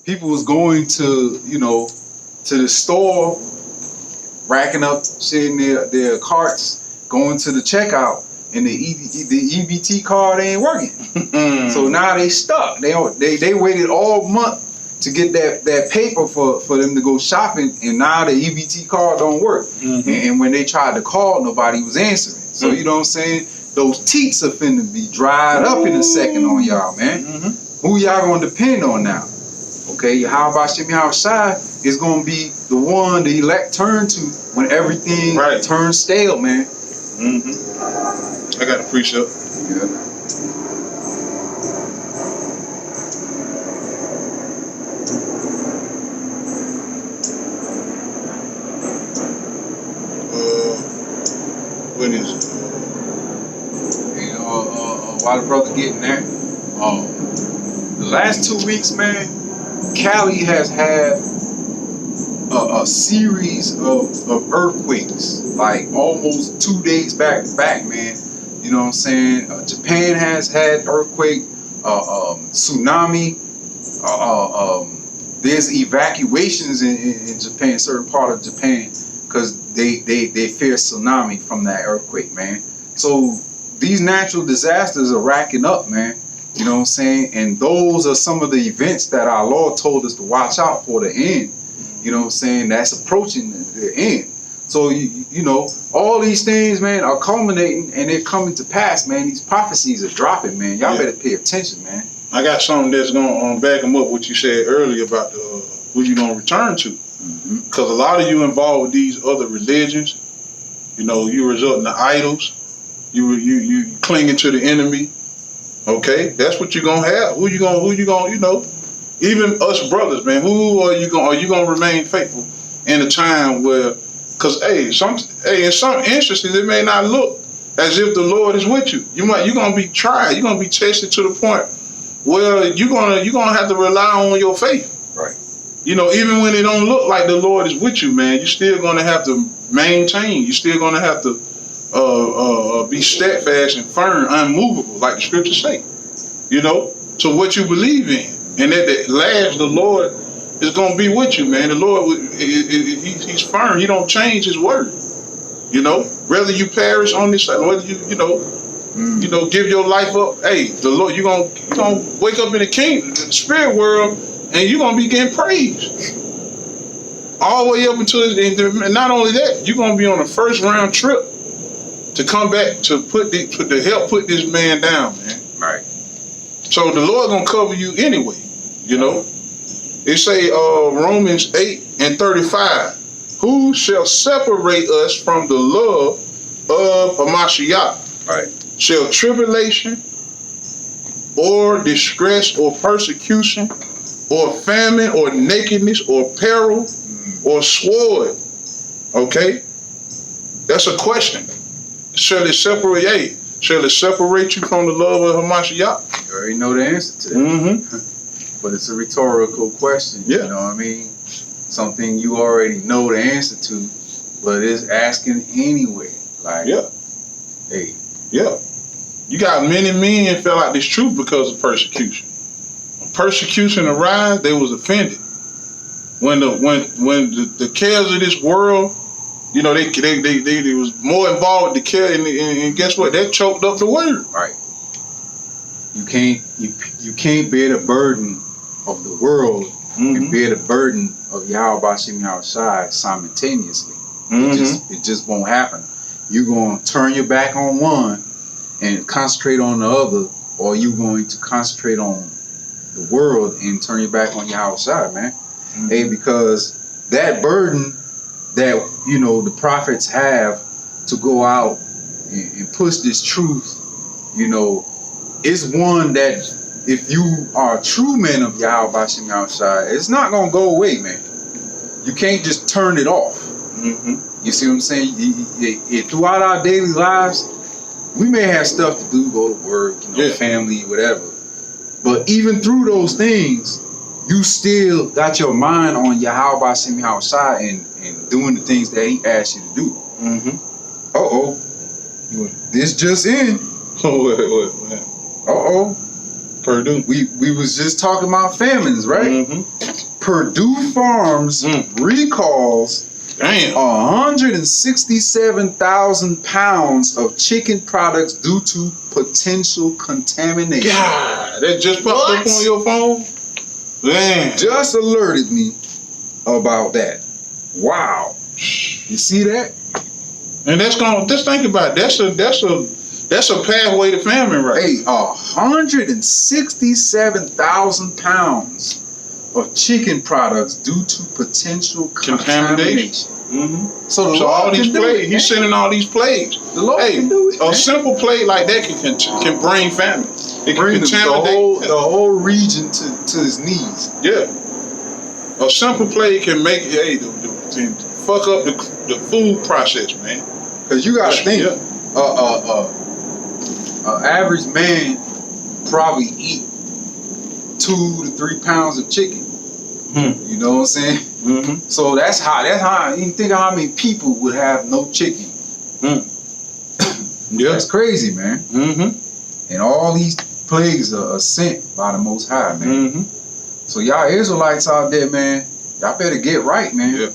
people was going to, to the store, racking up shit in their carts, going to the checkout, and the EBT card ain't working. So now they stuck. They waited all month to get that paper for them to go shopping, and now the EBT card don't work. And when they tried to call, nobody was answering. So you know what I'm saying? Those teats are finna be dried up in a second on y'all, man. Who y'all gonna depend on now? Okay, how about Shimmy Shai is gonna be the one the elect turn to when everything turns stale, man. I got a precept. Yeah. What is it? While the brother getting there, the last 2 weeks, man, Cali has had a series of earthquakes, like almost 2 days back to back, man. You know what I'm saying? Japan has had earthquake, tsunami. There's evacuations in Japan, certain part of Japan, because they fear tsunami from that earthquake, man. So these natural disasters are racking up, man. You know what I'm saying? And those are some of the events that our Lord told us to watch out for the end. You know what I'm saying? That's approaching the end. So, you know, all these things, man, are culminating and they're coming to pass, man. These prophecies are dropping, man. Y'all better pay attention, man. I got something that's going to back them up what you said earlier about who you going to return to. Because a lot of you involved with these other religions, you know, you resorting to idols. You clinging to the enemy. Okay, that's what you're gonna have. Who you gonna, you know, even us brothers, man. Who are you gonna remain faithful in a time where, cause in some instances it may not look as if the Lord is with you. You're gonna be tried. You're gonna be tested to the point where you're gonna have to rely on your faith. Right. You know, even when it don't look like the Lord is with you, man, you're still gonna have to maintain. You're still gonna have to be steadfast and firm, unmovable, like the scriptures say. You know, so what you believe in, and at the last, the Lord is gonna be with you, man. The Lord, He's firm. He don't change His word. You know, whether you perish on this side, whether you give your life up. Hey, the Lord, you're gonna wake up in the kingdom, the spirit world, and you're gonna be getting praised all the way up until. And not only that, you're gonna be on a first round trip to come back to help put this man down, man. Right. So the Lord gonna cover you anyway, you know. It say Romans 8:35, who shall separate us from the love of Hamashiach? Right. Shall tribulation or distress or persecution or famine or nakedness or peril or sword? Okay, that's a question. Shall it separate? Shall it separate you from the love of Hamashiach? You already know the answer to that. But it's a rhetorical question. Yeah. You know what I mean? Something you already know the answer to, but it's asking anyway. Like, hey. Yeah. You got many men fell out this truth because of persecution. When persecution arise, they was offended. When the cares of this world, you know, they was more involved with the care, and guess what? That choked up the word. Right. You can't bear the burden of the world and bear the burden of Yahweh Bashim Yahushai simultaneously. It just won't happen. You're going to turn your back on one and concentrate on the other, or you're going to concentrate on the world and turn your back on Yahushai, man. Hey, because that burden that, you know, the prophets have to go out and push this truth, you know, is one that if you are a true man of Yahweh Bashim Yahushai, it's not going to go away, man. You can't just turn it off. You see what I'm saying? Throughout our daily lives, we may have stuff to do, go to work, you know, family, whatever. But even through those things, you still got your mind on Yahweh Bashim Yahushai and doing the things that He asked you to do. This just in. What? Purdue. We was just talking about famines, right? Purdue Farms recalls Damn. 167,000 pounds of chicken products due to potential contamination. God, that just popped up on your phone? Damn. Just alerted me about that. Wow. You see that? And just think about it. That's a pathway to famine, right? Hey, 167,000 pounds of chicken products due to potential contamination. So all these plagues, he's sending all these plagues. The Lord can do it. A simple plague like that can bring famine. It can Bring contaminate the whole region to his knees. Yeah. A simple plague can make fuck up the food process, man. Because you gotta think, average man probably eat 2 to 3 pounds of chicken. You know what I'm saying? So that's how you think of how many people would have no chicken. That's crazy, man. And all these plagues are sent by the Most High, man. So y'all Israelites out there, man, y'all better get right, man. Yeah.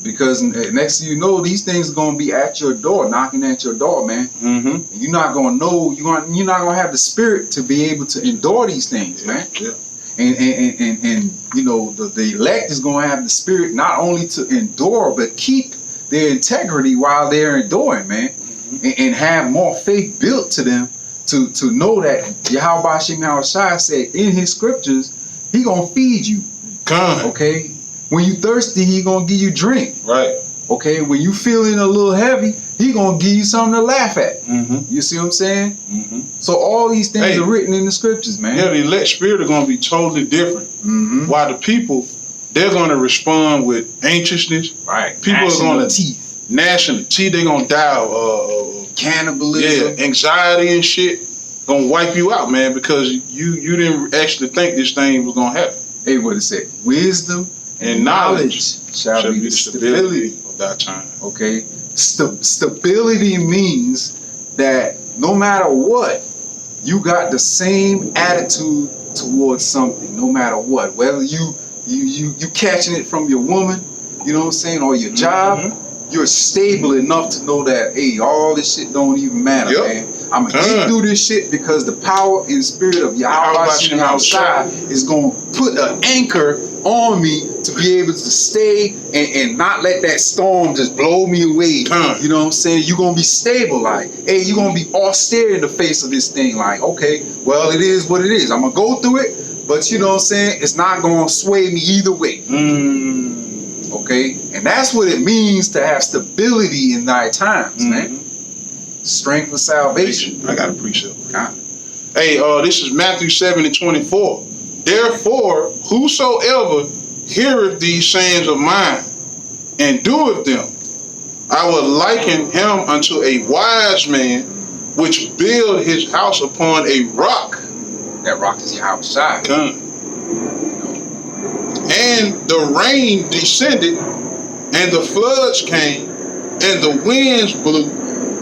Because next thing you know, these things are gonna be at your door, knocking at your door, man. And you're not gonna know, you're not gonna have the spirit to be able to endure these things, man. Yeah. And you know, the elect is gonna have the spirit not only to endure, but keep their integrity while they're enduring, man. And have more faith built to them to know that Yahweh Hashem Yahushua said in his scriptures, he gonna feed you. Okay? When you thirsty, he gonna give you drink. Right. Okay? When you feeling a little heavy, he gonna give you something to laugh at. You see what I'm saying? So all these things are written in the scriptures, man. Yeah, the elect spirit are gonna be totally different. While the people, they're gonna respond with anxiousness. Right. People are gonna gnashing the teeth. They're gonna die cannibalism. Yeah, anxiety and shit gonna wipe you out, man, because you didn't actually think this thing was gonna happen. Hey, what it said? Wisdom and knowledge shall be the stability of that time. Okay? Stability means that no matter what, you got the same attitude towards something, no matter what. Whether you catching it from your woman, you know what I'm saying, or your job, you're stable enough to know that, hey, all this shit don't even matter, man. I'm gonna get through this shit because the power and spirit of Yahweh outside is gonna put an anchor on me to be able to stay and not let that storm just blow me away. You know what I'm saying? You're gonna be stable, like, hey, you're gonna be austere in the face of this thing, like, okay, well, it is what it is. I'm gonna go through it, but you know what I'm saying? It's not gonna sway me either way. Okay? And that's what it means to have stability in thy times, man. Strength for salvation. I got a precept. Hey, this is Matthew 7:24. Therefore, whosoever heareth these sayings of mine and doeth them, I will liken him unto a wise man which built his house upon a rock. That rock is Yahweh Shai. And the rain descended, and the floods came, and the winds blew,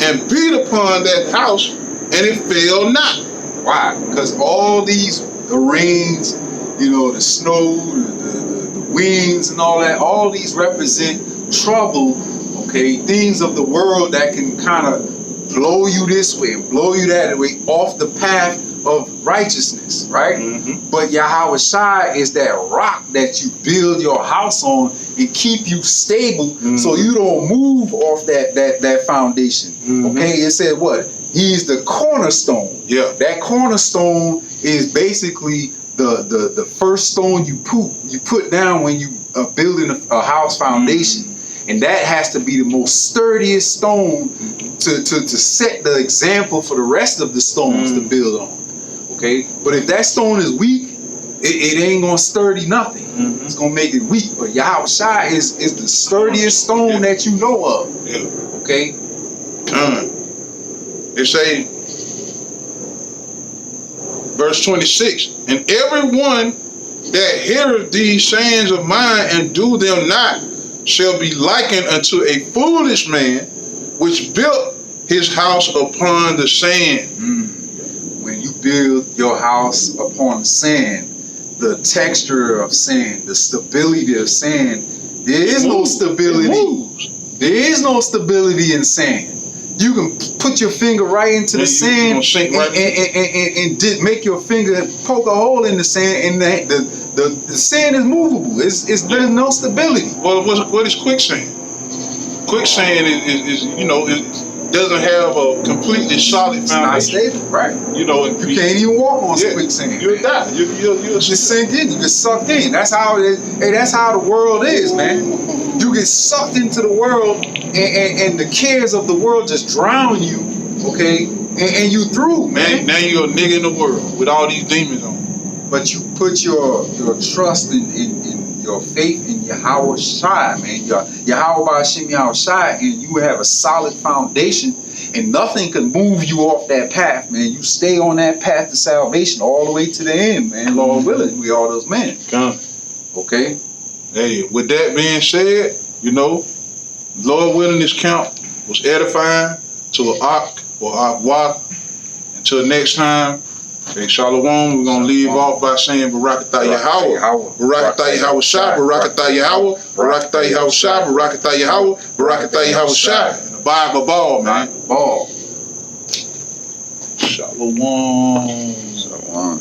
and beat upon that house, and it fell not. Why? Because all these, the rains, you know, the snow, the winds and all that, all these represent trouble, okay? Things of the world that can kind of blow you this way and blow you that way off the path of righteousness, right? But Yahweh Shai is that rock that you build your house on and keep you stable so you don't move off that foundation. Okay, it said what? He's the cornerstone. Yeah. That cornerstone is basically the first stone you put down when you are building a house foundation. And that has to be the most sturdiest stone to set the example for the rest of the stones to build on. Okay, but if that stone is weak, it ain't gonna sturdy nothing. It's gonna make it weak. But Yahweh Shai is the sturdiest stone that you know of. Okay. It say, verse 26, and everyone that heareth these sayings of mine and do them not shall be likened unto a foolish man which built his house upon the sand. When you build your house upon sand, the texture of sand, the stability of sand. There is no It stability. moves. There is no stability in sand. You can put your finger right into the You sand gonna sink right and make your finger poke a hole in the sand, and the sand is movable. There's no stability. Well, what is quicksand? Quicksand is it doesn't have a completely solid It's not foundation. stable, right? You can't even walk on quicksand. You'll die. You'll just sink in. You get sucked in. That's how it. Hey, that's how the world is, man. You get sucked into the world, and the cares of the world just drown you. Okay, and you through, man. Now you're a nigga in the world with all these demons on. But you put your trust in your faith in Yahweh Shai, man. Yahweh Ba'Shem Yahweh Shai, and you have a solid foundation, and nothing can move you off that path, man. You stay on that path to salvation all the way to the end, man. Lord willing, we all those men. Come. Okay? Hey, with that being said, Lord willing, this count was edifying to an Ak or Akwak. Until next time, hey, Shalom, we're going to leave off by saying Barakatah Yahweh. Barakatah Yahweh Shai, Barakatah Yahweh, Barakatah Yahweh Shai, Barakatah Yahweh, Barakatah Yahweh Shai. And the Bible ball, man. Ball. Shalom. Shalom.